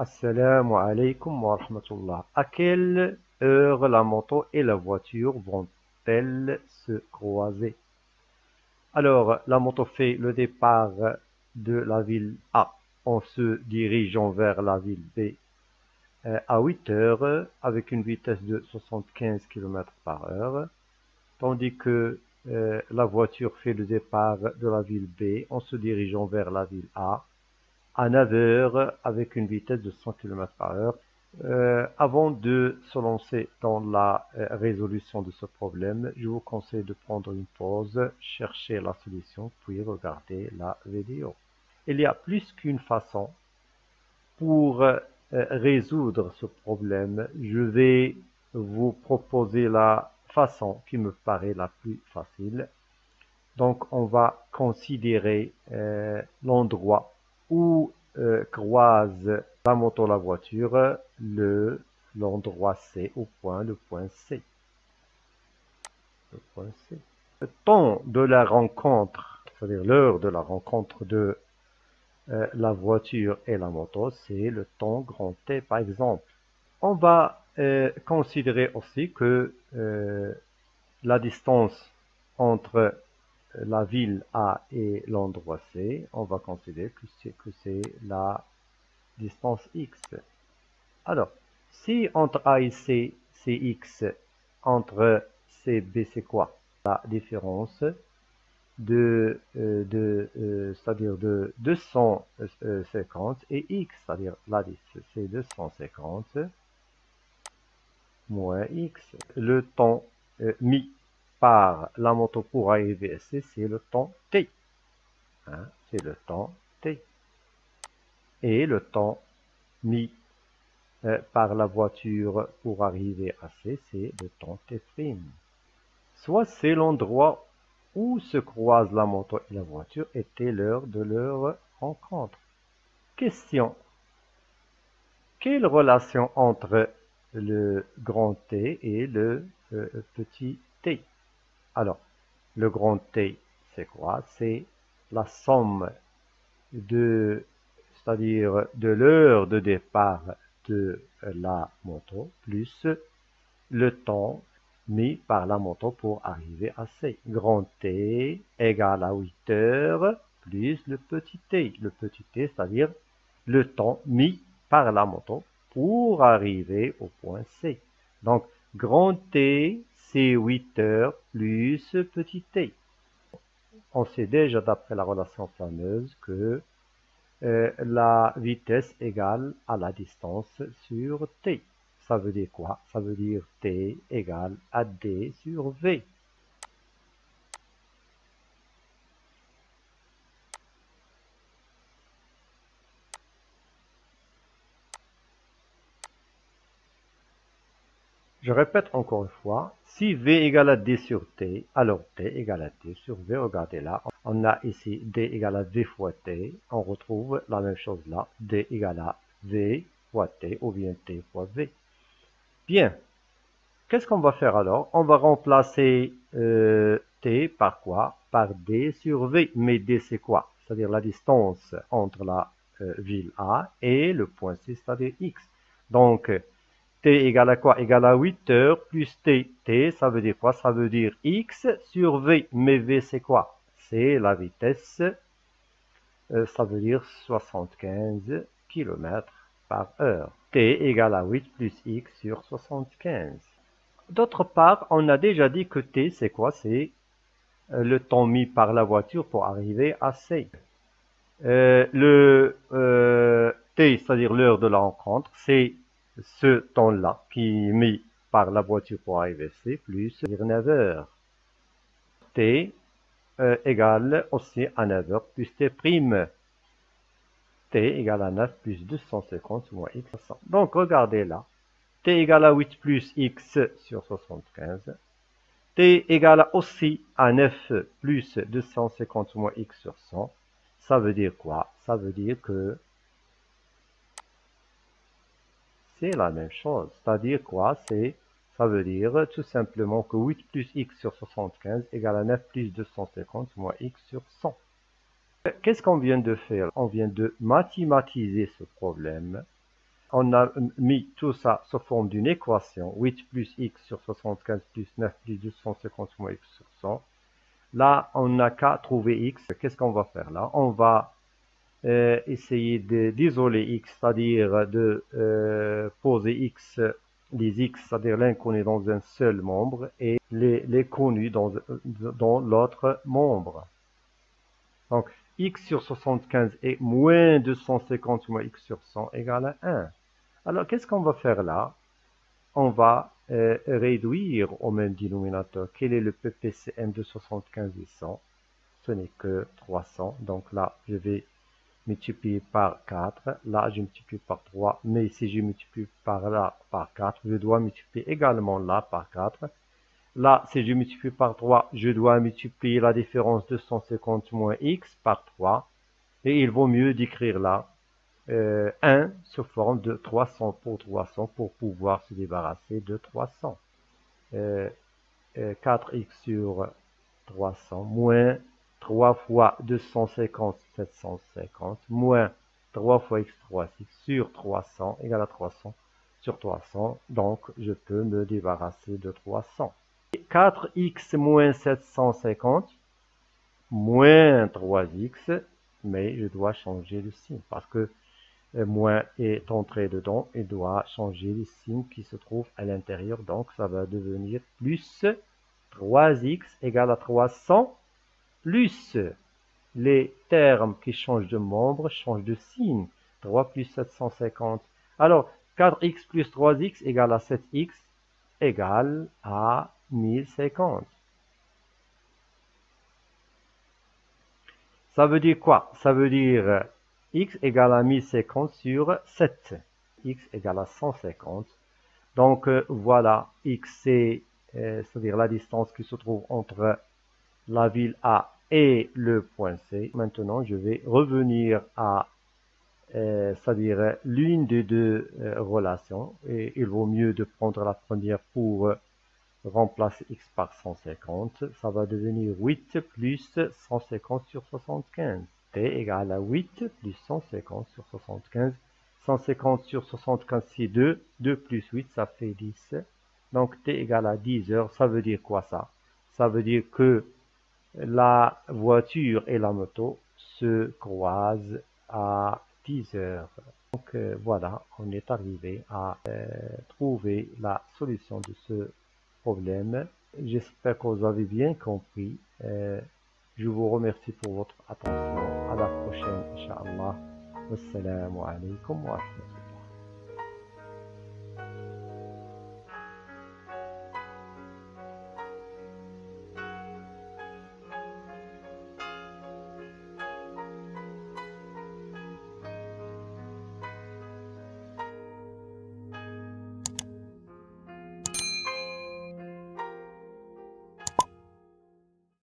Assalamu alaikum wa rahmatullah. À quelle heure la moto et la voiture vont-elles se croiser? Alors, la moto fait le départ de la ville A en se dirigeant vers la ville B à 8 heures avec une vitesse de 75 km par heure, tandis que la voiture fait le départ de la ville B en se dirigeant vers la ville A à 9 heures avec une vitesse de 100 km par heure. Avant de se lancer dans la résolution de ce problème, je vous conseille de prendre une pause, chercher la solution, puis regarder la vidéo. Il y a plus qu'une façon pour résoudre ce problème. Je vais vous proposer la façon qui me paraît la plus facile. Donc, on va considérer l'endroit où croise la moto la voiture, l'endroit C au point, le point C. Le temps de la rencontre, c'est-à-dire l'heure de la rencontre de la voiture et la moto, c'est le temps grand T par exemple. On va considérer aussi que la distance entre la ville A et l'endroit C, on va considérer que c'est la distance X. Alors, si entre A et C, c'est X, entre C et B, c'est quoi? La différence c'est-à-dire de 250 et X, c'est-à-dire c'est 250 moins X. Le temps mis par la moto pour arriver à C, c'est le temps T. Hein, c'est le temps T. Et le temps mis par la voiture pour arriver à C, c'est le temps T'. Soit c'est l'endroit où se croisent la moto et la voiture était l'heure de leur rencontre. Question. Quelle relation entre le grand T et le petit t? Alors, le grand T, c'est quoi? C'est la somme c'est-à-dire de l'heure de départ de la moto plus le temps mis par la moto pour arriver à C. Grand T égale à 8 heures plus le petit t. Le petit t, c'est-à-dire le temps mis par la moto pour arriver au point C. Donc, grand T, c'est 8 heures plus petit t. On sait déjà, d'après la relation fameuse, que la vitesse égale à la distance sur t. Ça veut dire quoi? Ça veut dire t égale à d sur v. Je répète encore une fois, si v égale à d sur t, alors t égale à t sur v. Regardez là, on a ici d égale à v fois t. On retrouve la même chose là, d égale à v fois t ou bien t fois v. Bien, qu'est-ce qu'on va faire alors? On va remplacer t par quoi? Par d sur v. Mais d c'est quoi? C'est-à-dire la distance entre la ville A et le point C, c'est-à-dire x. Donc, t égale à quoi? Égale à 8 heures plus t. T, ça veut dire quoi? Ça veut dire x sur v. Mais v, c'est quoi? C'est la vitesse. Ça veut dire 75 km par heure. T égale à 8 plus x sur 75. D'autre part, on a déjà dit que t, c'est quoi? C'est le temps mis par la voiture pour arriver à C. T, c'est-à-dire l'heure de la rencontre, c'est ce temps-là qui est mis par la voiture pour arriver à C, plus 9 heures. T égale aussi à 9 heures plus T'. T égale à 9 plus 250 moins x. Donc, regardez là. T égale à 8 plus x sur 75. T égale aussi à 9 plus 250 moins x sur 100. Ça veut dire quoi? Ça veut dire que c'est la même chose. C'est-à-dire quoi? Ça veut dire tout simplement que 8 plus x sur 75 égale à 9 plus 250 moins x sur 100. Qu'est-ce qu'on vient de faire? On vient de mathématiser ce problème on a mis tout ça sous forme d'une équation. 8 plus x sur 75 plus 9 plus 250 moins x sur 100. Là, on n'a qu'à trouver x. Qu'est-ce qu'on va faire là? On va essayer d'isoler x, c'est-à-dire de poser x, les x, c'est-à-dire l'inconnu dans un seul membre et les connus dans l'autre membre. Donc, x sur 75 est moins 250 moins x sur 100 égale à 1. Alors, qu'est-ce qu'on va faire là? On va réduire au même dénominateur. Quel est le PPCM de 75 et 100? Ce n'est que 300. Donc là, je vais multiplier par 4. Là, je multiplie par 3. Mais si je multiplie par là par 4, je dois multiplier également là par 4. Là, si je multiplie par 3, je dois multiplier la différence de 150 moins x par 3. Et il vaut mieux d'écrire là 1 sous forme de 300 pour 300 pour pouvoir se débarrasser de 300. 4x sur 300 moins 3 fois 250, 750, moins 3 fois x 3x sur 300 égale à 300 sur 300. Donc, je peux me débarrasser de 300. 4x moins 750 moins 3x, mais je dois changer le signe parce que moins est entré dedans et doit changer le signe qui se trouve à l'intérieur. Donc, ça va devenir plus 3x égale à 300 plus les termes qui changent de membre changent de signe. 3 plus 750. Alors, 4x plus 3x égale à 7x égale à 1050. Ça veut dire quoi? Ça veut dire x égale à 1050 sur 7. X égale à 150. Donc, voilà, x c'est-à-dire la distance qui se trouve entre la ville A et le point C. Maintenant, je vais revenir à c'est-à-dire l'une des deux relations. Et il vaut mieux de prendre la première pour remplacer x par 150. Ça va devenir 8 plus 150 sur 75. T égale à 8 plus 150 sur 75. 150 sur 75, c'est 2. 2 plus 8, ça fait 10. Donc, t égale à 10 heures. Ça veut dire quoi ça? Ça veut dire que la voiture et la moto se croisent à 10 heures. Donc, voilà, on est arrivé à trouver la solution de ce problème. J'espère que vous avez bien compris. Je vous remercie pour votre attention. À la prochaine, Inch'Allah. Wassalamu alaikum wa rahmatullahi.